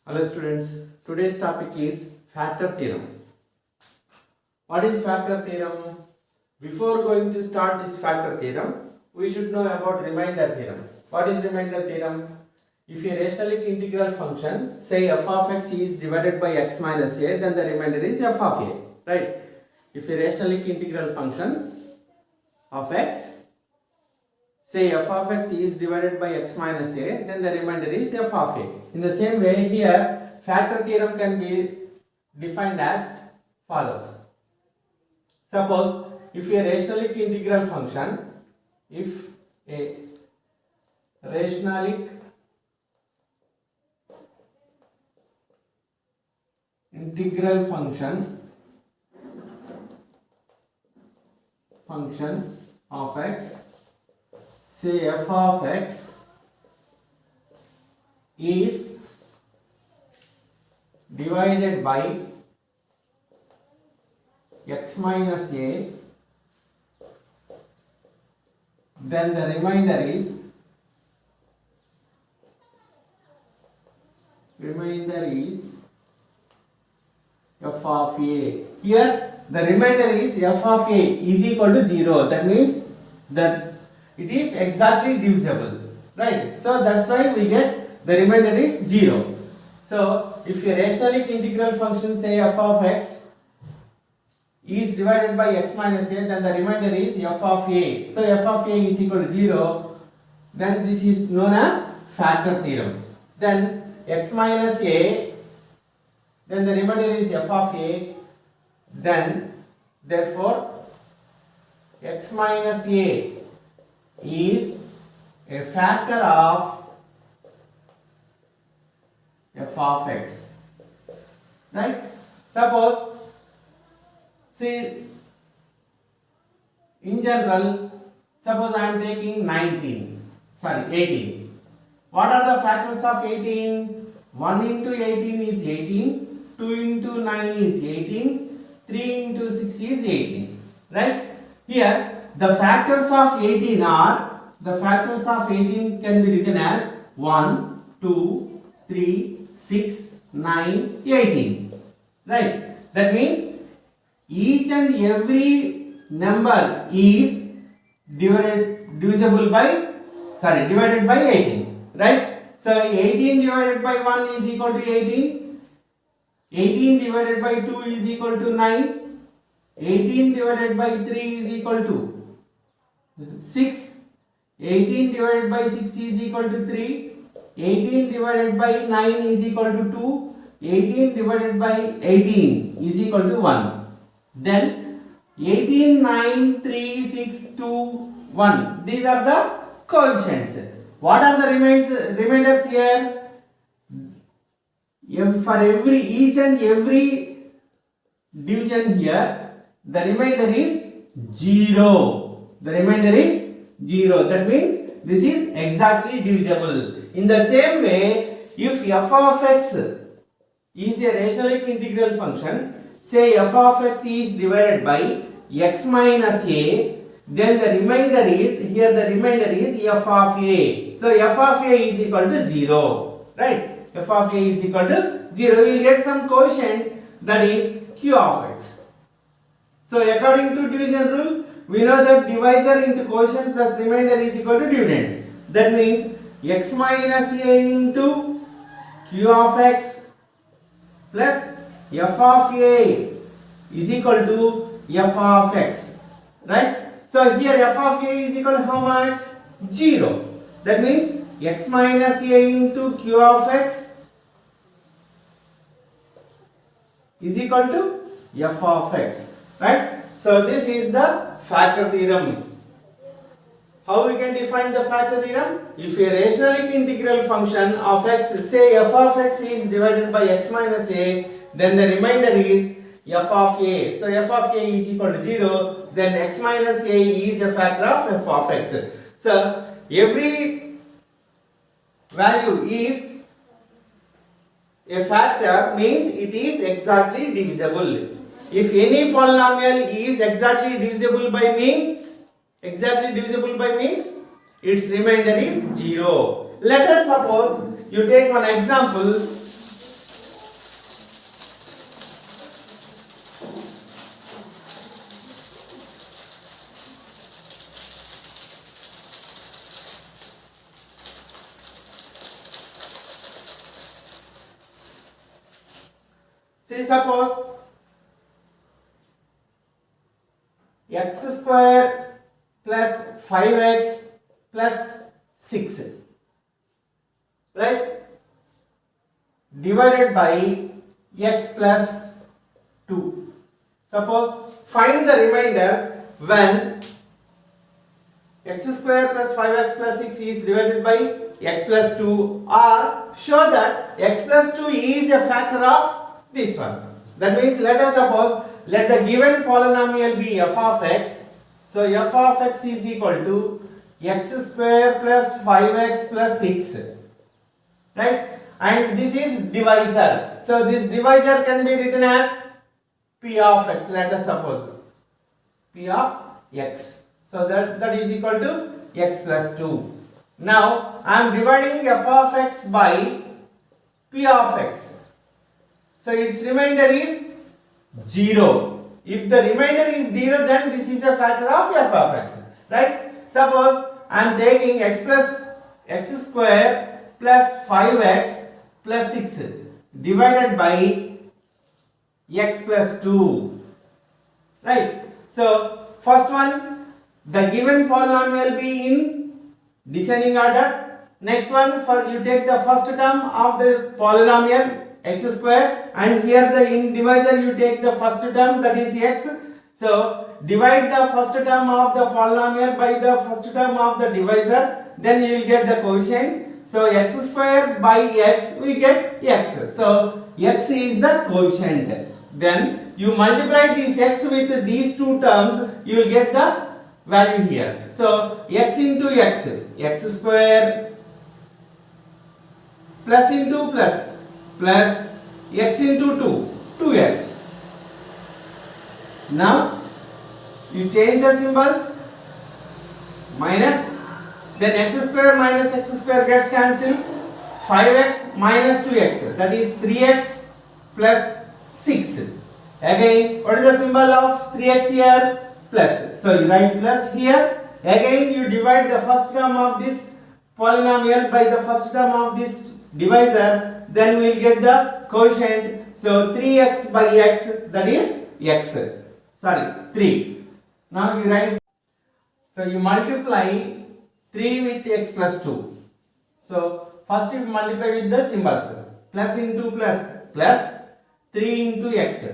Hello students, today's topic is factor theorem. What is factor theorem? Before going to start this factor theorem, we should know about remainder theorem. What is remainder theorem? If a rationalic integral function, say f of x is divided by x minus a, then the remainder is f of a, right? If a rationalic integral function of x, say f of x is divided by x minus a, then the remainder is f of a. In the same way, here factor theorem can be defined as follows. Suppose if a rationalic integral function, if a rationalic integral function of x, say f of x is divided by x minus a, then the remainder is f of a. Here the remainder is f of a is equal to 0. That means that it is exactly divisible, right? So that's why we get the remainder is 0. So if a rationalic integral function, say f of x is divided by x minus a, then the remainder is f of a. So f of a is equal to 0. Then this is known as factor theorem. Then x minus a, then the remainder is f of a. Then therefore x minus a is a factor of f of x, right? Suppose, see, in general, suppose I am taking 18. What are the factors of 18? 1 into 18 is 18, 2 into 9 is 18, 3 into 6 is 18, right? Here the factors of 18 can be written as 1, 2, 3, 6, 9, 18, right? That means each and every number is divided by 18, right? So 18 divided by 1 is equal to 18, 18 divided by 2 is equal to 9, 18 divided by 3 is equal to 6, 18 divided by 6 is equal to 3, 18 divided by 9 is equal to 2, 18 divided by 18 is equal to 1. Then 18, 9, 3, 6, 2, 1. These are the coefficients. What are the remainders here? For each and every division here, the remainder is 0. That means this is exactly divisible. In the same way, if f of x is a rationalic integral function, say f of x is divided by x minus a, then the remainder is f of a. So f of a is equal to 0, right? F of a is equal to 0. We will get some quotient, that is q of x. So according to division rule, we know that divisor into quotient plus remainder is equal to dividend. That means x minus a into q of x plus f of a is equal to f of x, right? So here f of a is equal to how much? 0. That means x minus a into q of x is equal to f of x, right? So this is the factor theorem. How we can define the factor theorem? If a rationalic integral function of x, say f of x is divided by x minus a, then the remainder is f of a. So f of a is equal to 0, then x minus a is a factor of f of x. So every value is a factor, means it is exactly divisible. If any polynomial is exactly divisible by means, its remainder is 0. Let us suppose you take one example. See, suppose x square plus 5x plus 6, right, divided by x plus 2. Suppose find the remainder when x square plus 5x plus 6 is divided by x plus 2, or show that x plus 2 is a factor of this one. That means let us suppose let the given polynomial be f of x. So f of x is equal to x square plus 5x plus 6, right, and this is divisor. So this divisor can be written as p of x. Let us suppose p of x. So that is equal to x plus 2. Now I am dividing f of x by p of x. So its remainder is 0. If the remainder is 0, then this is a factor of f of x, right? Suppose I am taking x square plus 5x plus 6 divided by x plus 2, right? So first one, the given polynomial be in descending order. Next one, first you take the first term of the polynomial x square, and here the in divisor you take the first term, that is x. So divide the first term of the polynomial by the first term of the divisor, then you will get the quotient. So x square by x, we get x. So x is the quotient. Then you multiply this x with these two terms, you will get the value here. So x into x, x square plus into plus x into 2, 2x. Now you change the symbols, minus, then x square minus x square gets cancelled, 5x minus 2x, that is 3x plus 6. Again, what is the symbol of 3x here? Plus. So you write plus here. Again you divide the first term of this polynomial by the first term of this divisor, then we will get the quotient. So 3x by x, that is x. Sorry, 3. Now you write, so you multiply 3 with x plus 2. So first you multiply with the symbols, plus into plus 3 into x,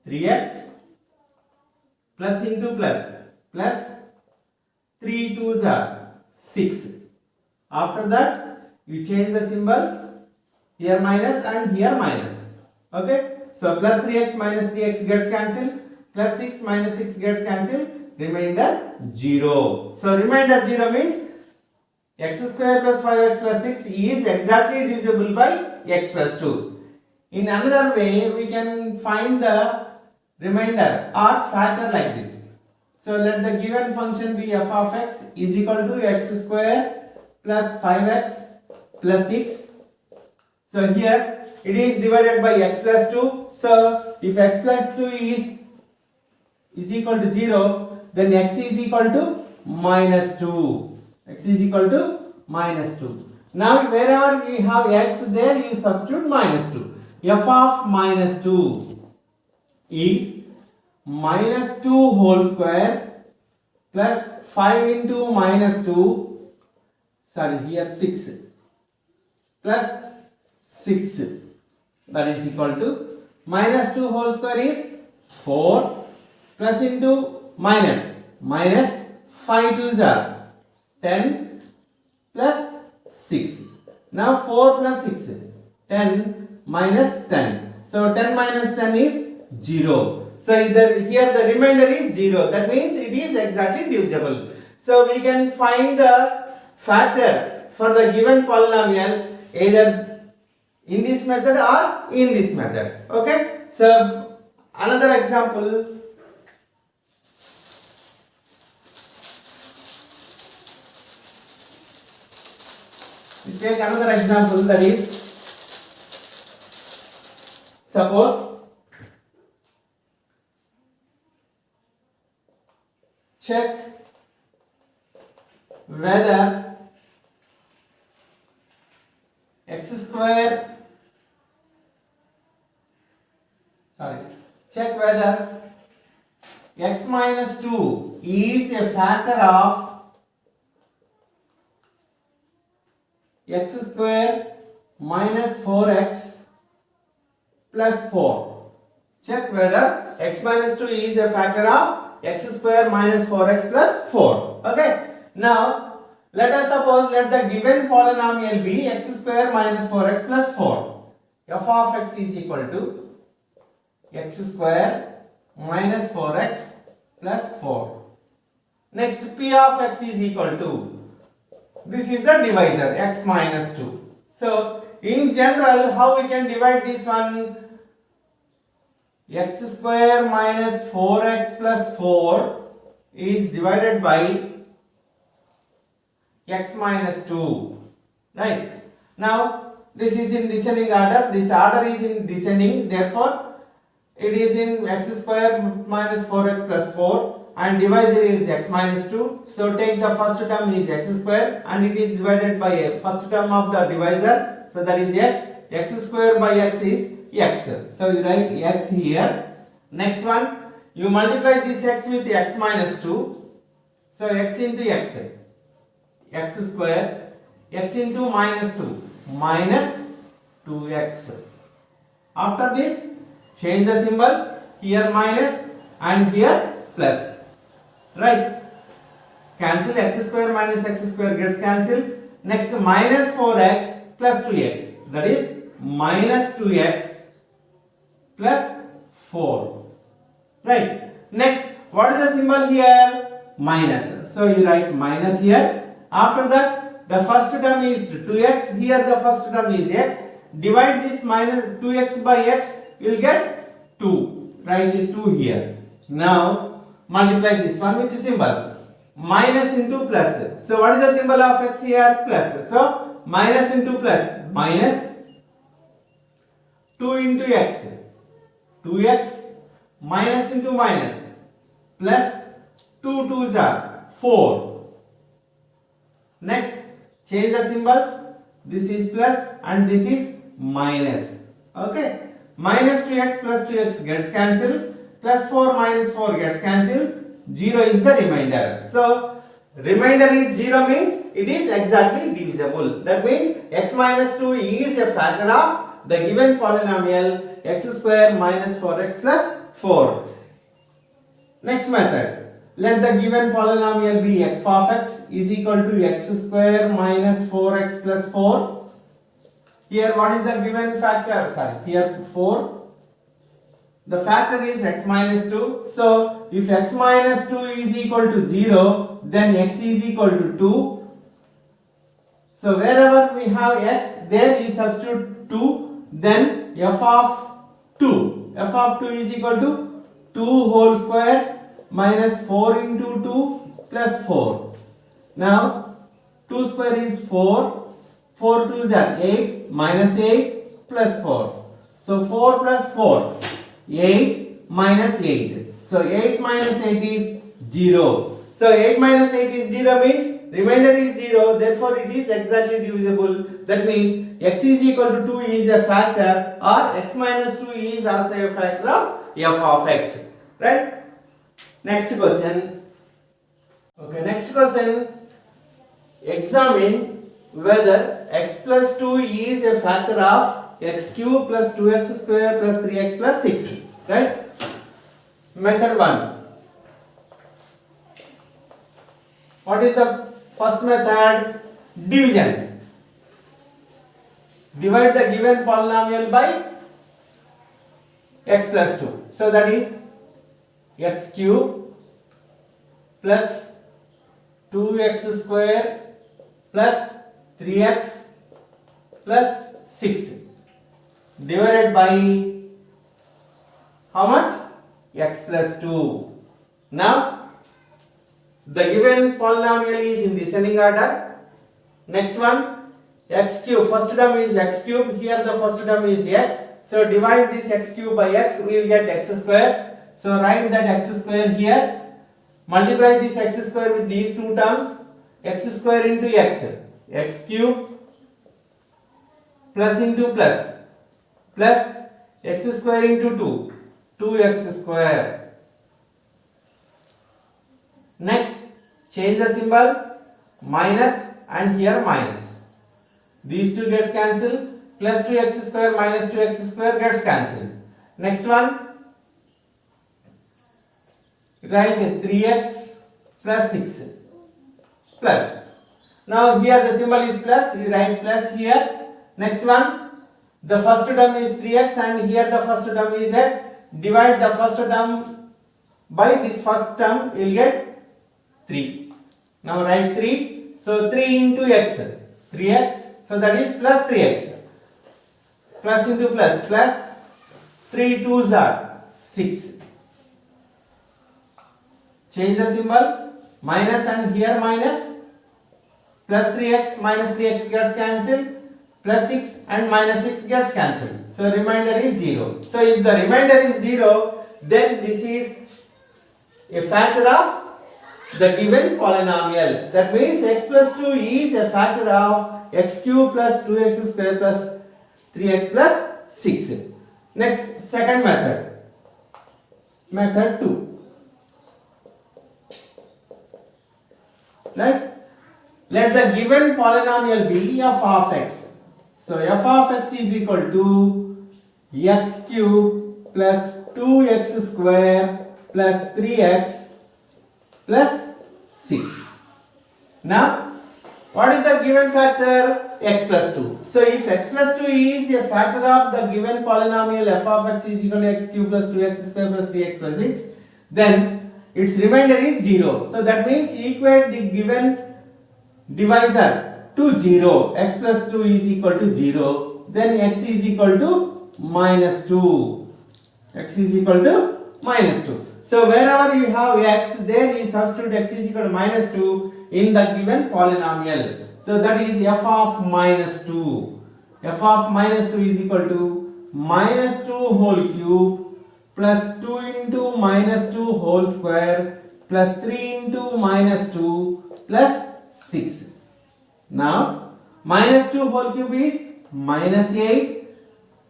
3x plus into plus 3 2s are 6. After that you change the symbols, here minus and here minus. Okay, so plus 3x minus 3x gets cancelled, plus 6 minus 6 gets cancelled, remainder 0. So remainder 0 means x square plus 5x plus 6 is exactly divisible by x plus 2. In another way, we can find the remainder or factor like this. So let the given function be f of x is equal to x square plus 5x plus 6. So here it is divided by x plus 2. So if x plus 2 is equal to 0, then x is equal to minus 2. X is equal to minus 2. Now wherever we have x, there you substitute minus 2. F of minus 2 is minus 2 whole square plus 5 into minus 2, sorry here 6, plus 6, that is equal to minus 2 whole square is 4, plus into minus 5 2s are 10 plus 6. Now 4 plus 6, 10 minus 10. So 10 minus 10 is 0. So here the remainder is 0. That means it is exactly divisible. So we can find the factor for the given polynomial either in this method or in this method. Okay. So another example. We take another example, that is, suppose check whether x square check whether x minus 2 is a factor of x square minus 4x plus 4. Check whether x minus 2 is a factor of x square minus 4x plus 4. Okay. Now, let us suppose let the given polynomial be x square minus 4x plus 4. F of x is equal to x square minus 4x plus 4. Next, p of x is equal to, this is the divisor, x minus 2. So, in general, how we can divide this one? X square minus 4x plus 4 is divided by x minus 2. Right? Now, this is in descending order. This order is in descending. Therefore, it is in x square minus 4x plus 4. And divisor is x minus 2. So take the first term is x square and it is divided by a first term of the divisor. So that is x. X square by x is x. So you write x here. Next one, you multiply this x with x minus 2. So x into x. X square. X into minus 2. Minus 2x. After this, change the symbols. Here minus and here plus. Right? Cancel x square minus x square gets cancelled. Next, minus 4x plus 2x. That is minus 2x plus 4. Right? Next, what is the symbol here? Minus. So you write minus here. After that, the first term is 2x. Here the first term is x. Divide this minus 2x by x. You will get 2. Write 2 here. Now, multiply this one with symbols. Minus into plus. So what is the symbol of x here? Plus. So minus into plus. Minus 2 into x. 2x minus into minus. Plus 2 2s are 4. Next, change the symbols. This is plus and this is minus. Okay. Minus 2x plus 2x gets cancelled. Plus 4 minus 4 gets cancelled. 0 is the remainder. So, remainder is 0 means it is exactly divisible. That means x minus 2 is a factor of the given polynomial x square minus 4x plus 4. Next method. Let the given polynomial be f of x is equal to x square minus 4x plus 4. Here what is the given factor? Sorry, here 4. The factor is x minus 2. So, if x minus 2 is equal to 0, then x is equal to 2. So, wherever we have x, there you substitute 2. Then f of 2. F of 2 is equal to 2 whole square minus 4 into 2 plus 4. Now, 2 square is 4. 4 2s are 8 minus 8 plus 4. So, 4 plus 4. 8 minus 8. So 8 minus 8 is 0. So 8 minus 8 is 0 means remainder is 0. Therefore it is exactly divisible. That means x is equal to 2 is a factor or x minus 2 is also a factor of f of x. Right? Next question. Okay, next question. Examine whether x plus 2 is a factor of x cube plus 2x square plus 3x plus 6. Right? Method 1. What is the first method? Division. Divide the given polynomial by x plus 2. So that is x cube plus 2x square plus 3x plus 6 divided by how much? X plus 2. Now, the given polynomial is in descending order. Next one, x cube. First term is x cube. Here the first term is x. So, divide this x cube by x. We will get x square. So, write that x square here. Multiply this x square with these two terms. X square into x. X cube plus into plus. Plus x square into 2. 2x square. Next, change the symbol, minus and here minus. These two gets cancelled, plus 2x square minus 2x square gets cancelled. Next one, write 3x plus 6 plus. Now here the symbol is plus, you write plus here. Next one, the first term is 3x and here the first term is x. Divide the first term by this first term, you will get 3. Now write 3. So 3 into x, 3x. So that is plus 3x. Plus into plus, plus 3 2s are 6. Change the symbol, minus and here minus. Plus 3x minus 3x gets cancelled. Plus 6 and minus 6 gets cancelled. So remainder is 0. So if the remainder is 0, then this is a factor of the given polynomial. That means x plus 2 is a factor of x cube plus 2x square plus 3x plus 6. Next, second method. Method 2. Right? Let the given polynomial be f of x. So f of x is equal to x cube plus 2x square plus 3x plus 6. Now, what is the given factor? X plus 2. So if x plus 2 is a factor of the given polynomial f of x is equal to x cube plus 2x square plus 3x plus 6, then its remainder is 0. So that means equate the given divisor to 0. X plus 2 is equal to 0. Then x is equal to minus 2. X is equal to minus 2. So wherever you have x, there you substitute x is equal to minus 2 in the given polynomial. So that is f of minus 2. F of minus 2 is equal to minus 2 whole cube plus 2 into minus 2 whole square plus 3 into minus 2 plus 6. Now minus 2 whole cube is minus 8.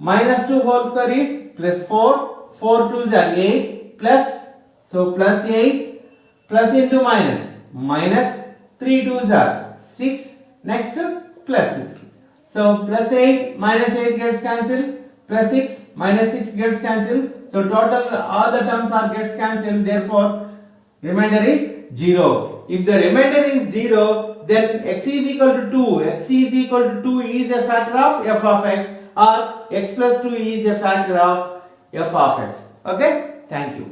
Minus 2 whole square is plus 4. 4 2s are 8 plus. So plus 8 plus into minus. Minus 3 2s are 6. Next plus 6. So plus 8 minus 8 gets cancelled. Plus 6 minus 6 gets cancelled. So total all the terms are gets cancelled. Therefore remainder is 0. If the remainder is 0, then x is equal to 2. X is equal to 2 is a factor of f of x, or x plus 2 is a factor of f of x. Okay. Thank you.